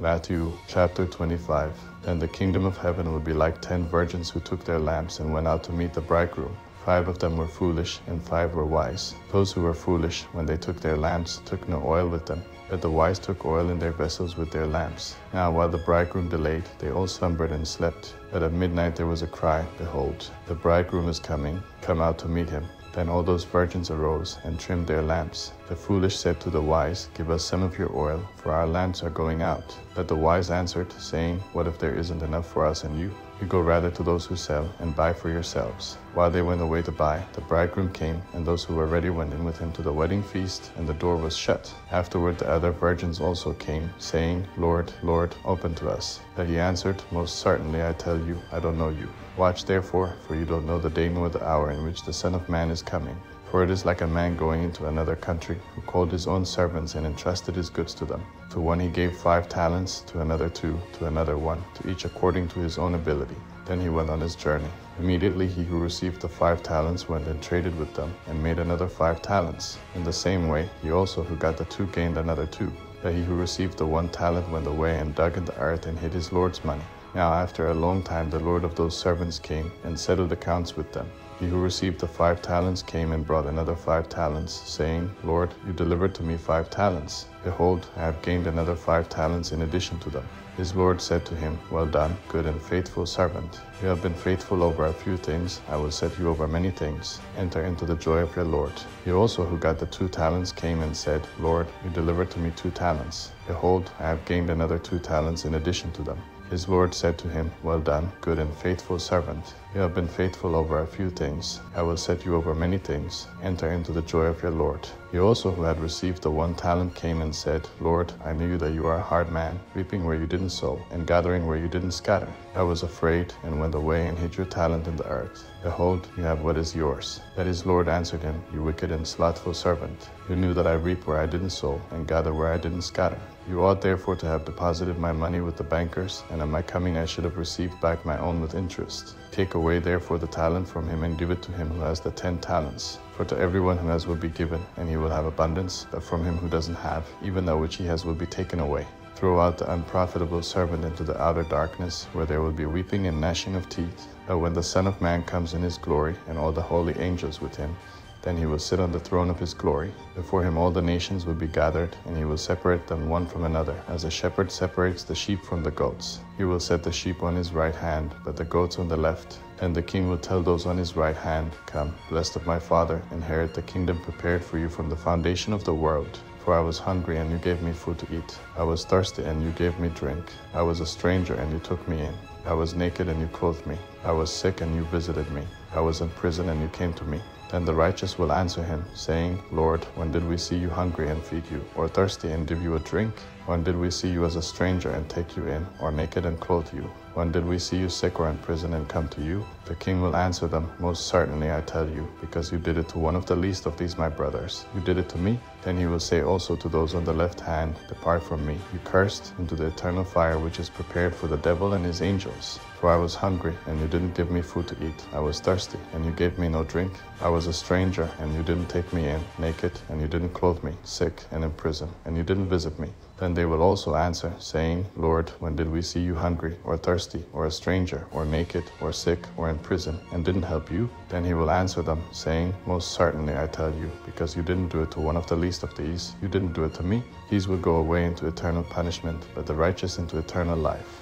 Matthew chapter 25. Then the kingdom of heaven will be like 10 virgins who took their lamps and went out to meet the bridegroom. 5 of them were foolish, and 5 were wise. Those who were foolish, when they took their lamps, took no oil with them. But the wise took oil in their vessels with their lamps. Now while the bridegroom delayed, they all slumbered and slept. But at midnight there was a cry, Behold, the bridegroom is coming, come out to meet him. Then all those virgins arose and trimmed their lamps. The foolish said to the wise, Give us some of your oil, for our lamps are going out. But the wise answered, saying, What if there isn't enough for us and you? You go rather to those who sell, and buy for yourselves. While they went away to buy, the bridegroom came, and those who were ready went in with him to the wedding feast, and the door was shut. Afterward the other virgins also came, saying, Lord, Lord, open to us. But he answered, Most certainly I tell you, I don't know you. Watch therefore, for you don't know the day nor the hour in which the Son of Man is coming. For it is like a man going into another country, who called his own servants and entrusted his goods to them. To one he gave 5 talents, to another 2, to another 1, to each according to his own ability. Then he went on his journey. Immediately he who received the 5 talents went and traded with them, and made another 5 talents. In the same way, he also who got the 2 gained another 2. But he who received the 1 talent went away and dug in the earth and hid his Lord's money. Now after a long time the Lord of those servants came and settled accounts with them. He who received the 5 talents came and brought another 5 talents, saying, Lord, you delivered to me 5 talents. Behold, I have gained another 5 talents in addition to them. His Lord said to him, Well done, good and faithful servant. You have been faithful over a few things, I will set you over many things. Enter into the joy of your Lord. He also who got the 2 talents came and said, Lord, you delivered to me 2 talents. Behold, I have gained another 2 talents in addition to them. His Lord said to him, Well done, good and faithful servant. You have been faithful over a few things. I will set you over many things. Enter into the joy of your Lord. He also who had received the 1 talent came and said, Lord, I knew that you are a hard man, reaping where you didn't sow, and gathering where you didn't scatter. I was afraid, and went away and hid your talent in the earth. Behold, you have what is yours. But his Lord answered him, You wicked and slothful servant. You knew that I reap where I didn't sow, and gather where I didn't scatter. You ought therefore to have deposited my money with the bankers, and at my coming I should have received back my own with interest. Take away therefore the talent from him, and give it to him who has the 10 talents. For to everyone who has will be given, and he will have abundance, but from him who doesn't have, even that which he has will be taken away. Throw out the unprofitable servant into the outer darkness, where there will be weeping and gnashing of teeth. But when the Son of Man comes in his glory, and all the holy angels with him, then he will sit on the throne of his glory. Before him all the nations will be gathered, and he will separate them one from another, as a shepherd separates the sheep from the goats. He will set the sheep on his right hand, but the goats on the left. And the king will tell those on his right hand, Come, blessed of my Father, inherit the kingdom prepared for you from the foundation of the world. For I was hungry, and you gave me food to eat. I was thirsty, and you gave me drink. I was a stranger, and you took me in. I was naked, and you clothed me. I was sick, and you visited me. I was in prison, and you came to me. Then the righteous will answer him, saying, Lord, when did we see you hungry and feed you, or thirsty and give you a drink? When did we see you as a stranger and take you in, or naked and clothe you? When did we see you sick or in prison and come to you? The king will answer them, Most certainly I tell you, because you did it to one of the least of these my brothers. You did it to me. Then he will say also to those on the left hand, Depart from me, you cursed, into the eternal fire which is prepared for the devil and his angels. For I was hungry, and you didn't give me food to eat. I was thirsty, and you gave me no drink. I was a stranger, and you didn't take me in. Naked, and you didn't clothe me. Sick, and in prison, and you didn't visit me. Then they will also answer, saying, Lord, when did we see you hungry, or thirsty, or a stranger, or naked, or sick, or in prison, and didn't help you? Then he will answer them, saying, Most certainly I tell you, because you didn't do it to one of the least of these, you didn't do it to me. These will go away into eternal punishment, but the righteous into eternal life.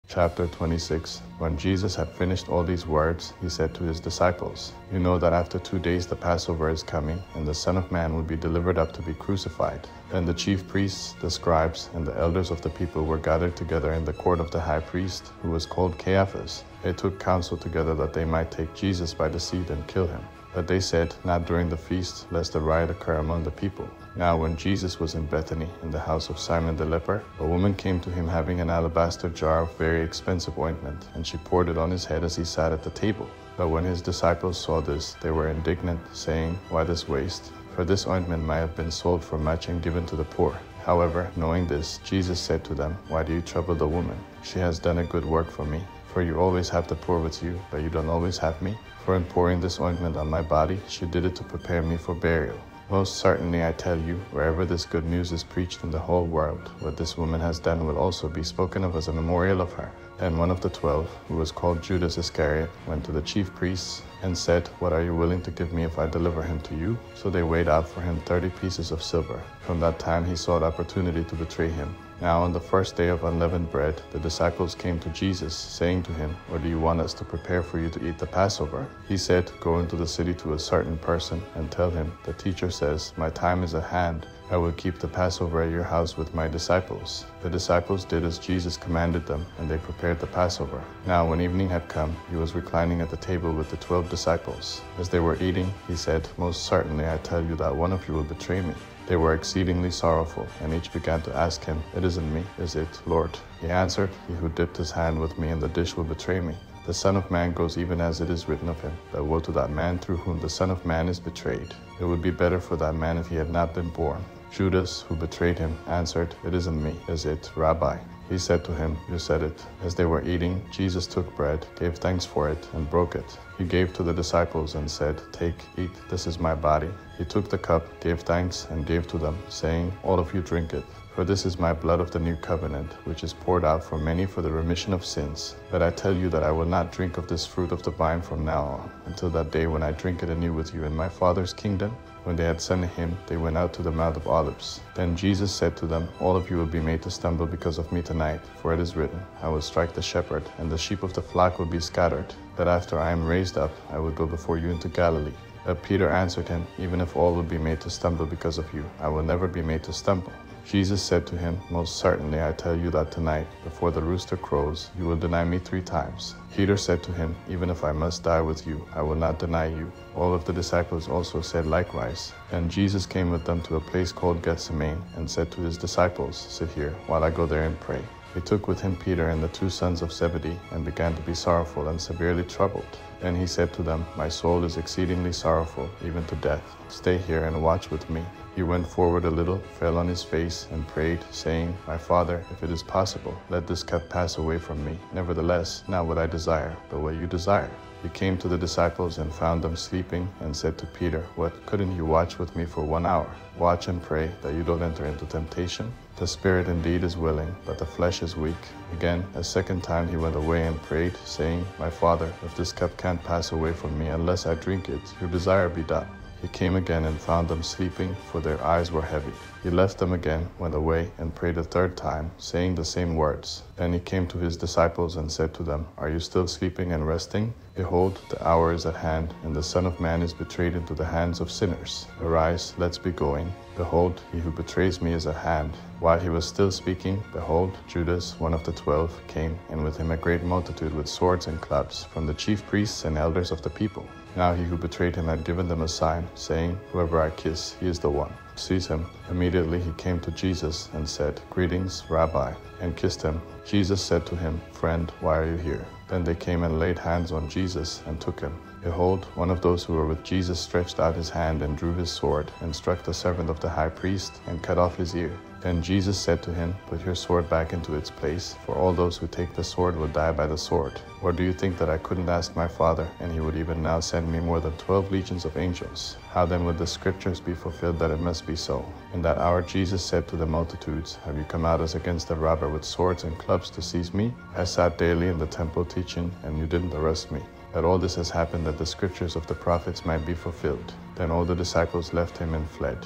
Chapter 26. When Jesus had finished all these words, he said to his disciples, You know that after 2 days the Passover is coming, and the Son of Man will be delivered up to be crucified. Then the chief priests, the scribes, and the elders of the people were gathered together in the court of the high priest, who was called Caiaphas. They took counsel together that they might take Jesus by deceit and kill him. But they said, Not during the feast, lest a riot occur among the people. Now when Jesus was in Bethany, in the house of Simon the leper, a woman came to him having an alabaster jar of very expensive ointment, and she poured it on his head as he sat at the table. But when his disciples saw this, they were indignant, saying, Why this waste? For this ointment might have been sold for much and given to the poor. However, knowing this, Jesus said to them, Why do you trouble the woman? She has done a good work for me. For you always have the poor with you, but you don't always have me. For in pouring this ointment on my body, she did it to prepare me for burial. Most certainly I tell you, wherever this good news is preached in the whole world, what this woman has done will also be spoken of as a memorial of her. Then one of the 12, who was called Judas Iscariot, went to the chief priests and said, "What are you willing to give me if I deliver him to you?" So they weighed out for him 30 pieces of silver. From that time he sought opportunity to betray him. Now on the first day of unleavened bread, the disciples came to Jesus, saying to him, "Or do you want us to prepare for you to eat the Passover?" He said, "Go into the city to a certain person and tell him, 'The teacher says, my time is at hand. I will keep the Passover at your house with my disciples.'" The disciples did as Jesus commanded them, and they prepared the Passover. Now when evening had come, he was reclining at the table with the 12 disciples. As they were eating, he said, "Most certainly I tell you that one of you will betray me." They were exceedingly sorrowful, and each began to ask him, "It isn't me, is it, Lord?" He answered, "He who dipped his hand with me in the dish will betray me. The Son of Man goes even as it is written of him, but woe to that man through whom the Son of Man is betrayed. It would be better for that man if he had not been born." Judas, who betrayed him, answered, "It isn't me, is it, Rabbi?" He said to him, "You said it." As they were eating, Jesus took bread, gave thanks for it, and broke it. He gave to the disciples and said, "Take, eat, this is my body." He took the cup, gave thanks, and gave to them, saying, "All of you drink it. For this is my blood of the new covenant, which is poured out for many for the remission of sins. But I tell you that I will not drink of this fruit of the vine from now on, until that day when I drink it anew with you in my Father's kingdom." When they had sent him, they went out to the Mount of Olives. Then Jesus said to them, "All of you will be made to stumble because of me tonight, for it is written, 'I will strike the shepherd, and the sheep of the flock will be scattered.' But after I am raised up, I will go before you into Galilee." But Peter answered him, "Even if all will be made to stumble because of you, I will never be made to stumble." Jesus said to him, "Most certainly I tell you that tonight, before the rooster crows, you will deny me 3 times. Peter said to him, "Even if I must die with you, I will not deny you." All of the disciples also said likewise. And Jesus came with them to a place called Gethsemane, and said to his disciples, "Sit here, while I go there and pray." He took with him Peter and the 2 sons of Zebedee, and began to be sorrowful and severely troubled. Then he said to them, "My soul is exceedingly sorrowful, even to death. Stay here and watch with me." He went forward a little, fell on his face, and prayed, saying, "My Father, if it is possible, let this cup pass away from me. Nevertheless, not what I desire, but what you desire." He came to the disciples and found them sleeping, and said to Peter, "What, couldn't you watch with me for 1 hour? Watch and pray that you don't enter into temptation. The spirit indeed is willing, but the flesh is weak." Again, a second time he went away and prayed, saying, "My Father, if this cup can't pass away from me unless I drink it, your desire be done." He came again and found them sleeping, for their eyes were heavy. He left them again, went away, and prayed a 3rd time, saying the same words. Then he came to his disciples and said to them, "Are you still sleeping and resting? Behold, the hour is at hand, and the Son of Man is betrayed into the hands of sinners. Arise, let's be going. Behold, he who betrays me is at hand." While he was still speaking, behold, Judas, one of the 12, came, and with him a great multitude with swords and clubs, from the chief priests and elders of the people. Now he who betrayed him had given them a sign, saying, "Whoever I kiss, he is the one. Seize him." Immediately he came to Jesus and said, "Greetings, Rabbi," and kissed him. Jesus said to him, "Friend, why are you here?" Then they came and laid hands on Jesus and took him. Behold, one of those who were with Jesus stretched out his hand and drew his sword, and struck the servant of the high priest, and cut off his ear. Then Jesus said to him, "Put your sword back into its place, for all those who take the sword will die by the sword. Or do you think that I couldn't ask my Father, and he would even now send me more than 12 legions of angels? How then would the scriptures be fulfilled that it must be so?" In that hour Jesus said to the multitudes, "Have you come out as against a robber with swords and clubs to seize me? I sat daily in the temple teaching, and you didn't arrest me. But all this has happened that the scriptures of the prophets might be fulfilled." Then all the disciples left him and fled.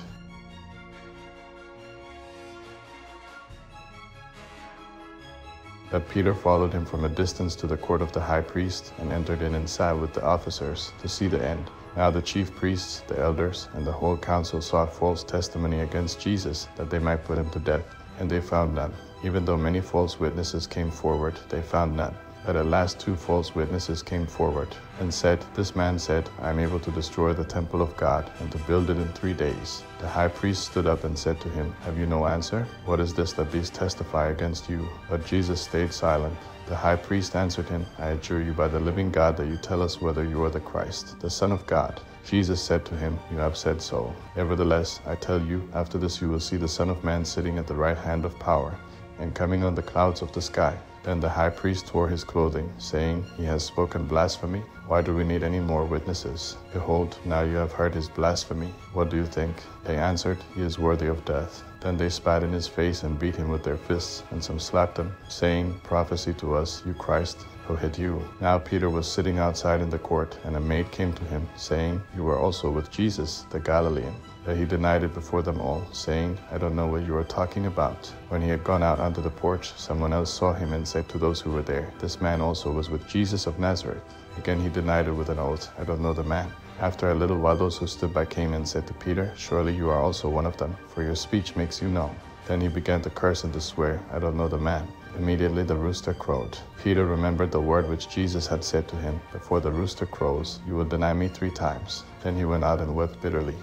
But Peter followed him from a distance to the court of the high priest, and entered in and sat with the officers to see the end. Now the chief priests, the elders, and the whole council sought false testimony against Jesus, that they might put him to death. And they found none. Even though many false witnesses came forward, they found none. But at last 2 false witnesses came forward, and said, "This man said, I am able to destroy the temple of God, and to build it in 3 days." The high priest stood up and said to him, "Have you no answer? What is this that these testify against you?" But Jesus stayed silent. The high priest answered him, "I adjure you by the living God that you tell us whether you are the Christ, the Son of God." Jesus said to him, "You have said so. Nevertheless, I tell you, after this you will see the Son of Man sitting at the right hand of power, and coming on the clouds of the sky." Then the high priest tore his clothing, saying, He has spoken blasphemy. Why do we need any more witnesses? Behold, now you have heard his blasphemy. What do you think? They answered, He is worthy of death. Then they spat in his face and beat him with their fists, and some slapped him, saying, Prophesy to us, you Christ, who hit you. Now Peter was sitting outside in the court, and a maid came to him, saying, You were also with Jesus, the Galilean. But he denied it before them all, saying, I don't know what you are talking about. When he had gone out onto the porch, someone else saw him and said to those who were there, This man also was with Jesus of Nazareth. Again he denied it with an oath, I don't know the man. After a little while those who stood by came and said to Peter, Surely you are also one of them, for your speech makes you known. Then he began to curse and to swear, I don't know the man. Immediately the rooster crowed. Peter remembered the word which Jesus had said to him, Before the rooster crows, you will deny me 3 times. Then he went out and wept bitterly.